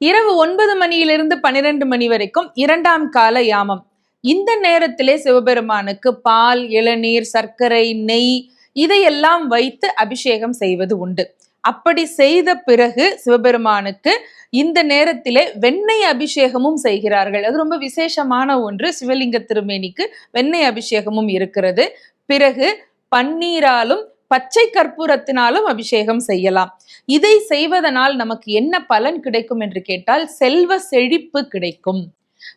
இரவு 9 மணியிலிருந்து 12 மணி வரைக்கும் 2ஆம் கால யாமம். இந்த நேரத்திலே சிவபெருமானுக்கு பால், இளநீர், சர்க்கரை, நெய் இதையெல்லாம் வைத்து அபிஷேகம் செய்வது உண்டு. அப்படி செய்த பிறகு சிவபெருமானுக்கு இந்த நேரத்திலே வெண்ணெய் அபிஷேகமும் செய்கிறார்கள். அது ரொம்ப விசேஷமான ஒன்று. சிவலிங்க திருமேனிக்கு வெண்ணெய் அபிஷேகமும் இருக்கிறது. பிறகு பன்னீராலும் பச்சை கற்பூரத்தினாலும் அபிஷேகம் செய்யலாம். இதை செய்வதனால் நமக்கு என்ன பலன் கிடைக்கும் என்று கேட்டால் செல்வ செழிப்பு கிடைக்கும்.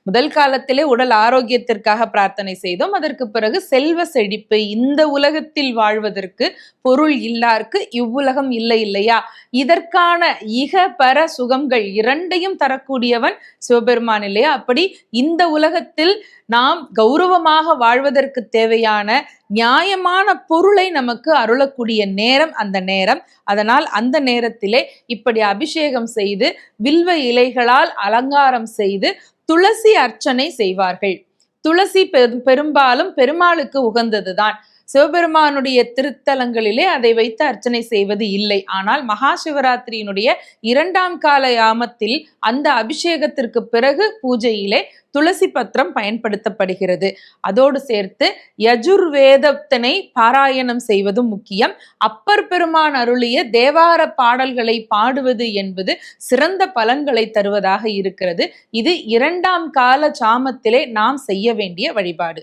முதல் காலத்திலே உடல் ஆரோக்கியத்திற்காக பிரார்த்தனை செய்தோம். அதற்கு பிறகு செல்வ செழிப்பு, இந்த உலகத்தில் வாழ்வதற்கு பொருள் இல்லாருக்கு இவ்வுலகம் இல்லை இல்லையா, இதற்கான இக பர சுகங்கள் இரண்டையும் தரக்கூடியவன் சிவபெருமான் இல்லையா. அப்படி இந்த உலகத்தில் நாம் கௌரவமாக வாழ்வதற்கு தேவையான நியாயமான பொருளை நமக்கு அருளக்கூடிய நேரம் அந்த நேரம். அதனால் அந்த நேரத்திலே இப்படி அபிஷேகம் செய்து வில்வ இலைகளால் அலங்காரம் செய்து துளசி அர்ச்சனை செய்வார்கள். துளசி பெரும்பாலும் பெருமாளுக்கு உகந்ததுதான். சிவபெருமானுடைய திருத்தலங்களிலே அதை வைத்து அர்ச்சனை செய்வது இல்லை. ஆனால் மகா சிவராத்திரியினுடைய 2ஆம் கால யாமத்தில் அந்த அபிஷேகத்திற்கு பிறகு பூஜையிலே துளசி பத்திரம் பயன்படுத்தப்படுகிறது. அதோடு சேர்த்து யஜுர்வேதத்தினை பாராயணம் செய்வதும் முக்கியம். அப்பர் பெருமான் அருளிய தேவார பாடல்களை பாடுவது என்பது சிறந்த பலன்களை தருவதாக இருக்கிறது. இது 2ஆம் கால சாமத்திலே நாம் செய்ய வேண்டிய வழிபாடு.